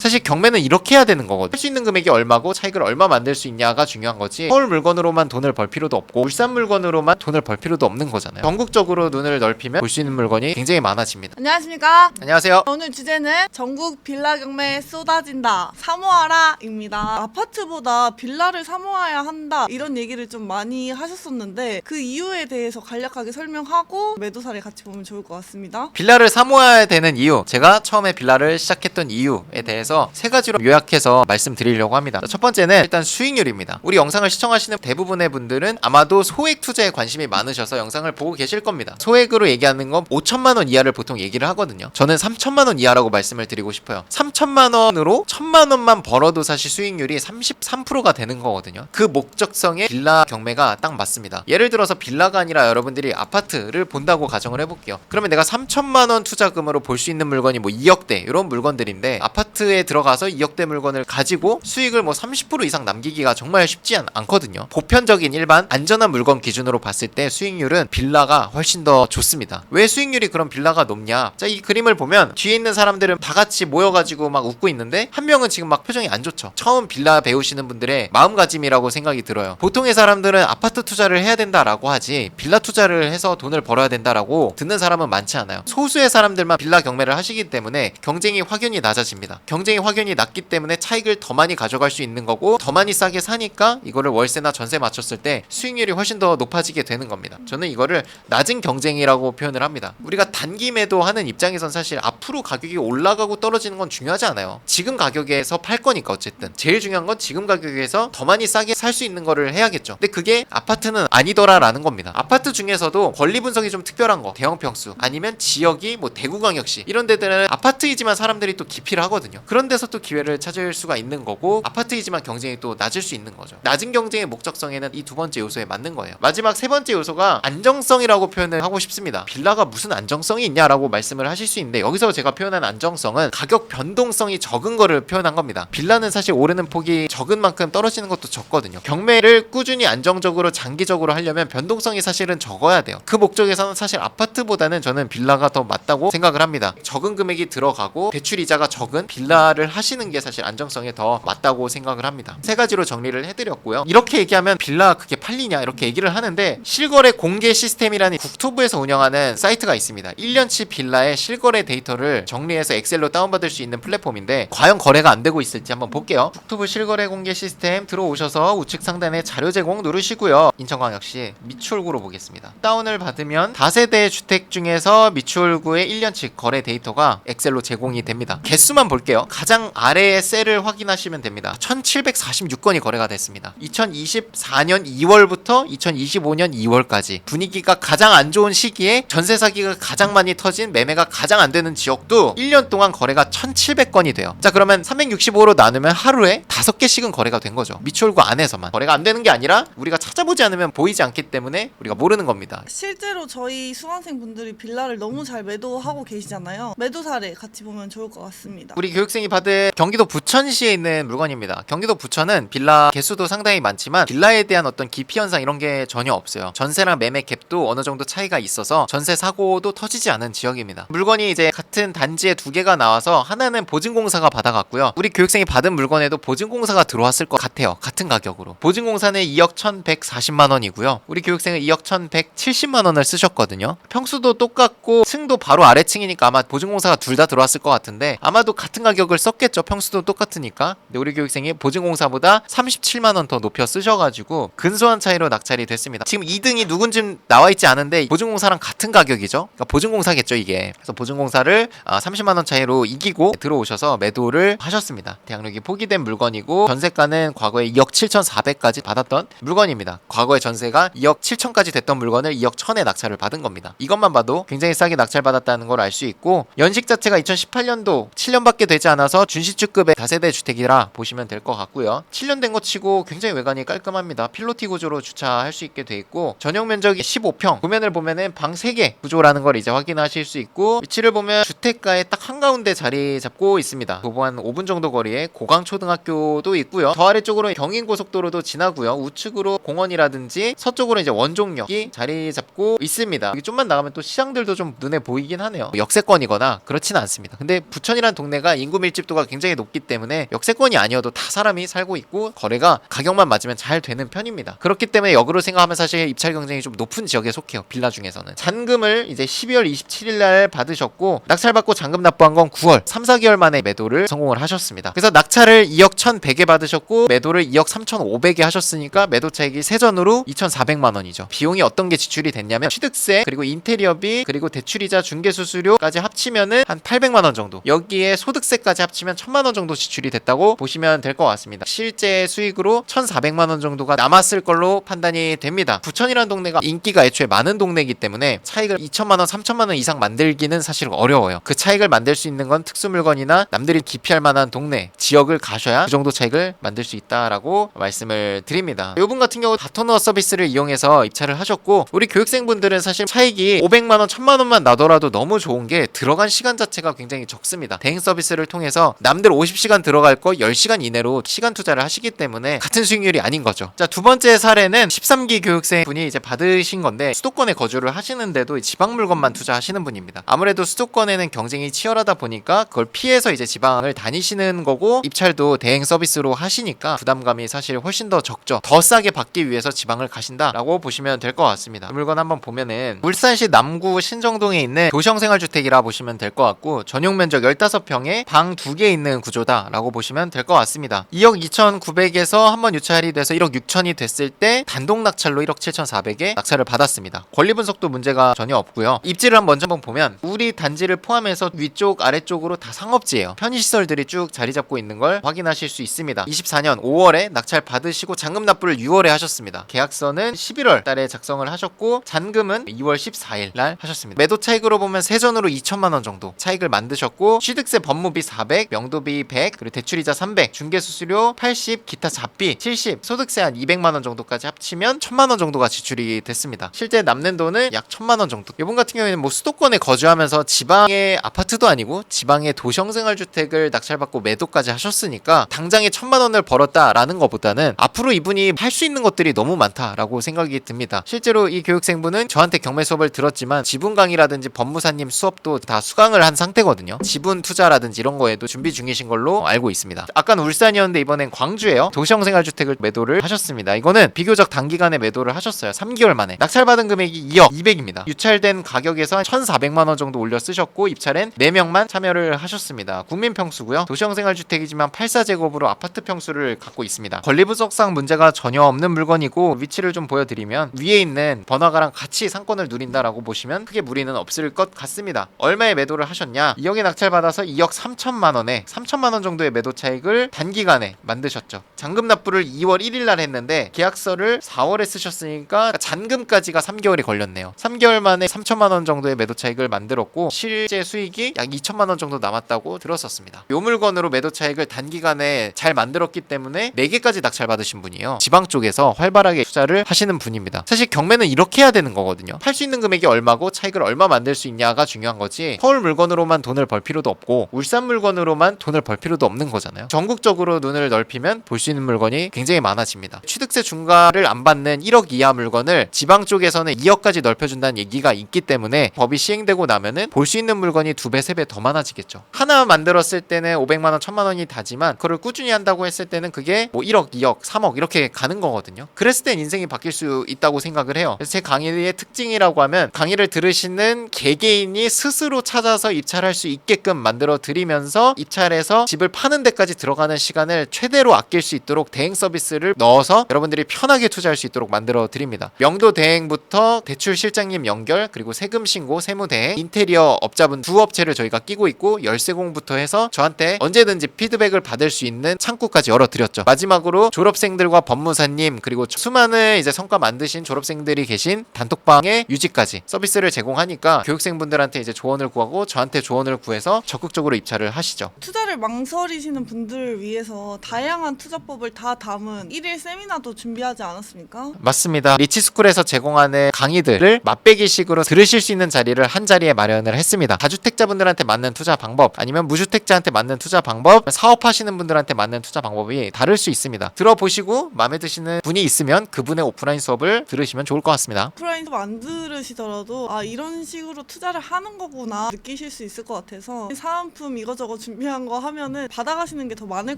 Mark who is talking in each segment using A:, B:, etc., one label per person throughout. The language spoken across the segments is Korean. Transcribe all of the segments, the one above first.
A: 사실 경매는 이렇게 해야 되는 거거든. 할 수 있는 금액이 얼마고 차익을 얼마 만들 수 있냐가 중요한 거지, 서울 물건으로만 돈을 벌 필요도 없고 울산 물건으로만 돈을 벌 필요도 없는 거잖아요. 전국적으로 눈을 넓히면 볼 수 있는 물건이 굉장히 많아집니다.
B: 안녕하십니까.
A: 안녕하세요.
B: 오늘 주제는 전국 빌라 경매 쏟아진다 사모하라 입니다. 아파트보다 빌라를 사모해야 한다 이런 얘기를 좀 많이 하셨었는데 그 이유에 대해서 간략하게 설명하고 매도사를 같이 보면 좋을 것 같습니다.
A: 빌라를 사모해야 되는 이유, 제가 처음에 빌라를 시작했던 이유에 대해서 세 가지로 요약해서 말씀드리려고 합니다. 첫 번째는 일단 수익률입니다. 우리 영상을 시청하시는 대부분의 분들은 아마도 소액 투자에 관심이 많으셔서 영상을 보고 계실 겁니다. 소액으로 얘기하는 건 5천만 원 이하를 보통 얘기를 하거든요. 저는 3천만 원 이하라고 말씀을 드리고 싶어요. 3천만 원으로 1천만 원만 벌어도 사실 수익률이 33%가 되는 거거든요. 그 목적성에 빌라 경매가 딱 맞습니다. 예를 들어서 빌라가 아니라 여러분들이 아파트를 본다고 가정을 해볼게요. 그러면 내가 3천만 원 투자금으로 볼 수 있는 물건이 뭐 2억대 이런 물건들인데, 아파트에 들어가서 2억대 물건을 가지고 수익을 뭐 30% 이상 남기기가 정말 쉽지 않거든요. 보편적인 일반 안전한 물건 기준으로 봤을 때 수익률은 빌라가 훨씬 더 좋습니다. 왜 수익률이 그럼 빌라가 높냐? 자, 이 그림을 보면 뒤에 있는 사람들은 다 같이 모여가지고 막 웃고 있는데 한 명은 지금 막 표정이 안 좋죠. 처음 빌라 배우시는 분들의 마음가짐이라고 생각이 들어요. 보통의 사람들은 아파트 투자를 해야 된다라고 하지 빌라 투자를 해서 돈을 벌어야 된다라고 듣는 사람은 많지 않아요. 소수의 사람들만 빌라 경매를 하시기 때문에 경쟁이 확연히 낮아집니다. 경쟁이 확연히 낮기 때문에 차익을 더 많이 가져갈 수 있는 거고, 더 많이 싸게 사니까 이거를 월세나 전세 맞췄을 때 수익률이 훨씬 더 높아지게 되는 겁니다. 저는 이거를 낮은 경쟁이라고 표현을 합니다. 우리가 단기 매도하는 입장에선 사실 앞으로 가격이 올라가고 떨어지는 건 중요하지 않아요. 지금 가격에서 팔 거니까 어쨌든 제일 중요한 건 지금 가격에서 더 많이 싸게 살 수 있는 거를 해야겠죠. 근데 그게 아파트는 아니더라라는 겁니다. 아파트 중에서도 권리 분석이 좀 특별한 거, 대형 평수 아니면 지역이 뭐 대구광역시 이런 데들은 아파트이지만 사람들이 또 기피를 하거든요. 그런 데서 또 기회를 찾을 수가 있는 거고, 아파트이지만 경쟁이 또 낮을 수 있는 거죠. 낮은 경쟁의 목적성에는 이 두 번째 요소에 맞는 거예요. 마지막 세 번째 요소가 안정성이라고 표현을 하고 싶습니다. 빌라가 무슨 안정성이 있냐라고 말씀을 하실 수 있는데, 여기서 제가 표현한 안정성은 가격 변동성이 적은 거를 표현한 겁니다. 빌라는 사실 오르는 폭이 적은 만큼 떨어지는 것도 적거든요. 경매를 꾸준히 안정적으로 장기적으로 하려면 변동성이 사실은 적어야 돼요. 그 목적에서는 사실 아파트보다는 저는 빌라가 더 맞다고 생각을 합니다. 적은 금액이 들어가고 대출 이자가 적은 빌라를 하시는 게 사실 안정성에 더 맞다고 생각을 합니다. 세 가지로 정리를 해드렸고요. 이렇게 얘기하면 빌라 그게 팔리냐 이렇게 얘기를 하는데, 실거래 공개 시스템이라는 국토부에서 운영하는 사이트가 있습니다. 1년치 빌라의 실거래 데이터를 정리해서 엑셀로 다운받을 수 있는 플랫폼인데, 과연 거래가 안 되고 있을지 한번 볼게요. 국토부 실거래 공개 시스템 들어오셔서 우측 상단에 자료 제공 누르시고요. 인천광역시 미추홀구로 보겠습니다. 다운을 받으면 다세대 주택 중에서 미추홀구의 1년치 거래 데이터가 엑셀로 제공이 됩니다. 개수만 볼게요. 가장 아래의 셀을 확인하시면 됩니다. 1746건이 거래가 됐습니다. 2024년 2월부터 2025년 2월까지 분위기가 가장 안 좋은 시기에 전세 사기가 가장 많이 터진, 매매가 가장 안 되는 지역도 1년 동안 거래가 1700건이 돼요. 자, 그러면 365로 나누면 하루에 5개씩은 거래가 된 거죠. 미추홀구 안에서만. 거래가 안 되는 게 아니라 우리가 찾아보지 않으면 보이지 않기 때문에 우리가 모르는 겁니다.
B: 실제로 저희 수강생분들이 빌라를 너무 잘 매도하고 계시잖아요. 매도 사례 같이 보면 좋을 것 같습니다.
A: 우리 교육생이 받은 경기도 부천시에 있는 물건입니다. 경기도 부천은 빌라 개수도 상당히 많지만 빌라에 대한 어떤 기피 현상 이런 게 전혀 없어요. 전세랑 매매 갭도 어느 정도 차이가 있어서 전세 사고도 터지지 않은 지역입니다. 물건이 이제 같은 단지에 두 개가 나와서 하나는 보증공사가 받아갔고요. 우리 교육생이 받은 물건에도 보증공사가 들어왔을 것 같아요. 같은 가격으로. 보증공사는 2억 1140만 원이고요. 우리 교육생은 2억 1170만 원을 쓰셨거든요. 평수도 똑같고 층도 바로 아래층이니까 아마 보증공사가 둘 다 들어왔을 것 같은데, 아마도 같은 가격을 썼겠죠. 평수도 똑같으니까. 근데 우리 교육생이 보증공사보다 37만 원 더 높여 쓰셔가지고 근소한 차이로 낙찰이 됐습니다. 지금 2등이 누군지 나와있지 않은데 보증공사랑 같은 가격이죠. 그러니까 보증공사겠죠 이게. 그래서 보증공사를 30만 원 차이로 이기고 들어오셔서 매도를 하셨습니다. 대항력이 포기된 물건이고, 전세가는 과거에 2억 7,400까지 받았던 물건입니다. 과거에 전세가 2억 7천까지 됐던 물건을 2억 1천에 낙찰을 받은 겁니다. 이것만 봐도 굉장히 싸게 낙찰받았다는 걸 알 수 있고, 연식 자체가 2018년도 7년밖에 되지 않아서 준시축급의 다세대 주택이라 보시면 될 것 같고요. 7년 된 거 치고 굉장히 외관이 깔끔합니다. 필로티 구조로 주차할 수 있게 돼 있고, 전용 면적이 15평, 도면을 보면은 방 3개 구조라는 걸 이제 확인하실 수 있고, 위치를 보면 주택가의 딱 한가운데 자리 잡고 있습니다. 도보 한 5분 정도 거리에 고강초등학교도 있고요. 더 아래쪽으로 경인고속도로도 지나고요. 우측으로 공원이라든지 서쪽으로 이제 원종역이 자리 잡고 있습니다. 여기 좀만 나가면 또 시장들도 좀 눈에 보이긴 하네요. 역세권이거나 그렇진 않습니다. 근데 부천이란 동네가 인구 밀 밀집도가 굉장히 높기 때문에 역세권이 아니어도 다 사람이 살고 있고 거래가 가격만 맞으면 잘 되는 편입니다. 그렇기 때문에 역으로 생각하면 사실 입찰 경쟁이 좀 높은 지역에 속해요. 빌라 중에서는. 잔금을 이제 12월 27일 날 받으셨고 낙찰받고 잔금 납부한 건 9월 3, 4개월 만에 매도를 성공을 하셨습니다. 그래서 낙찰을 2억 1,100에 받으셨고 매도를 2억 3,500에 하셨으니까 매도 차익이 세전으로 2,400만 원이죠. 비용이 어떤 게 지출이 됐냐면 취득세 그리고 인테리어비 그리고 대출이자 중개수수료까지 합치면은 한 800만 원 정도. 여기에 소득세까지 합치면 1,000만 원 정도 지출이 됐다고 보시면 될 것 같습니다. 실제 수익으로 1,400만 원 정도가 남았을 걸로 판단이 됩니다. 부천이라는 동네가 인기가 애초에 많은 동네이기 때문에 차익을 2,000만 원, 3,000만 원 이상 만들기는 사실 어려워요. 그 차익을 만들 수 있는 건 특수 물건이나 남들이 기피할 만한 동네, 지역을 가셔야 그 정도 차익을 만들 수 있다라고 말씀을 드립니다. 이분 같은 경우 다터너 서비스를 이용해서 입찰을 하셨고 우리 교육생분들은 사실 차익이 500만 원, 1,000만 원만 나더라도 너무 좋은 게 들어간 시간 자체가 굉장히 적습니다. 대행 서비스를 통해서 남들 50시간 들어갈 거 10시간 이내로 시간 투자를 하시기 때문에 같은 수익률이 아닌 거죠. 자, 두 번째 사례는 13기 교육생 분이 이제 받으신 건데 수도권에 거주를 하시는데도 지방 물건만 투자하시는 분입니다. 아무래도 수도권에는 경쟁이 치열하다 보니까 그걸 피해서 이제 지방을 다니시는 거고 입찰도 대행 서비스로 하시니까 부담감이 사실 훨씬 더 적죠. 더 싸게 받기 위해서 지방을 가신다라고 보시면 될 것 같습니다. 그 물건 한번 보면은 울산시 남구 신정동에 있는 도시형생활주택이라 보시면 될 것 같고 전용 면적 15평에 방 2개 있는 구조다라고 보시면 될 것 같습니다. 2억 2,900에서 한번 유찰이 돼서 1억 6천이 됐을 때 단독 낙찰로 1억 7,400에 낙찰을 받았습니다. 권리 분석도 문제가 전혀 없고요. 입지를 먼저 한번 보면 우리 단지를 포함해서 위쪽 아래쪽으로 다 상업지예요. 편의시설들이 쭉 자리 잡고 있는 걸 확인하실 수 있습니다. 24년 5월에 낙찰 받으시고 잔금 납부를 6월에 하셨습니다. 계약서는 11월 달에 작성을 하셨고 잔금은 2월 14일 날 하셨습니다. 매도 차익으로 보면 세전으로 2천만 원 정도 차익을 만드셨고 취득세 법무비 400, 명도비 100, 그리고 대출이자 300, 중개수수료 80, 기타 잡비 70, 소득세 한 200만 원 정도까지 합치면 1,000만 원 정도가 지출이 됐습니다. 실제 남는 돈은 약 1,000만 원 정도. 이분 같은 경우에는 뭐 수도권에 거주하면서 지방의 아파트도 아니고 지방의 도시형생활주택을 낙찰받고 매도까지 하셨으니까 당장에 1,000만 원을 벌었다라는 것보다는 앞으로 이분이 할 수 있는 것들이 너무 많다라고 생각이 듭니다. 실제로 이 교육생분은 저한테 경매 수업을 들었지만 지분 강의라든지 법무사님 수업도 다 수강을 한 상태거든요. 지분 투자라든지 이런 거에도 준비 중이신 걸로 알고 있습니다. 아까는 울산이었는데 이번엔 광주예요. 도시형생활주택을 매도를 하셨습니다. 이거는 비교적 단기간에 매도를 하셨어요. 3개월 만에. 낙찰받은 금액이 2억 200입니다. 유찰된 가격에서 1,400만 원 정도 올려 쓰셨고 입찰엔 4명만 참여를 하셨습니다. 국민평수고요. 도시형생활주택이지만 84제곱으로 아파트 평수를 갖고 있습니다. 권리분석상 문제가 전혀 없는 물건이고 위치를 좀 보여드리면 위에 있는 번화가랑 같이 상권을 누린다라고 보시면 크게 무리는 없을 것 같습니다. 얼마에 매도를 하셨냐? 2억에 낙찰받아서 2억 3천만 원에 3천만 원 정도의 매도 차익을 단기간에 만드셨죠. 잔금 납부를 2월 1일 날 했는데 계약서를 4월에 쓰셨으니까 잔금까지가 3개월이 걸렸네요. 3개월 만에 3천만 원 정도의 매도 차익을 만들었고 실제 수익이 약 2천만 원 정도 남았다고 들었었습니다. 이 물건으로 매도 차익을 단기간에 잘 만들었기 때문에 4개까지 낙찰받으신 분이에요. 지방 쪽에서 활발하게 투자를 하시는 분입니다. 사실 경매는 이렇게 해야 되는 거거든요. 팔 수 있는 금액이 얼마고 차익을 얼마 만들 수 있냐가 중요한 거지 서울 물건으로만 돈을 벌 필요도 없고 울산 물건으로만 돈을 벌 필요도 없는 거잖아요. 전국적으로 눈을 넓히면 볼 수 있는 물건이 굉장히 많아집니다. 취득세 중과를 안 받는 1억 이하 물건을 지방 쪽에서는 2억까지 넓혀준다는 얘기가 있기 때문에 법이 시행되고 나면은 볼 수 있는 물건이 2배, 3배 더 많아지겠죠. 하나 만들었을 때는 500만 원, 1,000만 원이 다지만 그걸 꾸준히 한다고 했을 때는 그게 뭐 1억, 2억, 3억 이렇게 가는 거거든요. 그랬을 땐 인생이 바뀔 수 있다고 생각을 해요. 그래서 제 강의의 특징이라고 하면 강의를 들으시는 개개인이 스스로 찾아서 입찰할 수 있게끔 만들어 드리면서 입찰해서 집을 파는 데까지 들어가는 시간을 최대로 아낄 수 있도록 대행 서비스를 넣어서 여러분들이 편하게 투자할 수 있도록 만들어 드립니다. 명도 대행부터 대출 실장님 연결 그리고 세금 신고, 세무 대행, 인테리어 업자분 두 업체를 저희가 끼고 있고 열쇠공부터 해서 저한테 언제든지 피드백을 받을 수 있는 창구까지 열어드렸죠. 마지막으로 졸업생들과 법무사님 그리고 수많은 이제 성과 만드신 졸업생들이 계신 단톡방의 유지까지 서비스를 제공하니까 교육생분들한테 이제 조언을 구하고 저한테 조언을 구해서 적극적으로 입찰을 하시죠.
B: 투자를 망설이시는 분들을 위해서 다양한 투자법을 다 담은 1일 세미나도 준비하지 않았습니까?
A: 맞습니다. 리치스쿨에서 제공하는 강의들을 맛배기식으로 들으실 수 있는 자리를 한 자리에 마련을 했습니다. 다주택자분들한테 맞는 투자 방법 아니면 무주택자한테 맞는 투자 방법, 사업하시는 분들한테 맞는 투자 방법이 다를 수 있습니다. 들어보시고 마음에 드시는 분이 있으면 그분의 오프라인 수업을 들으시면 좋을 것 같습니다.
B: 오프라인 수업 안 들으시더라도 아 이런 식으로 투자를 하는 거구나 느끼실 수 있을 것 같아서 사은품 이거저거 준비한 거 하면은 받아가시는 게 더 많을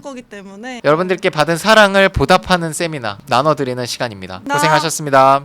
B: 거기 때문에
A: 여러분들께 받은 사랑을 보답하는 세미나 나눠드리는 시간입니다. 고생하셨습니다.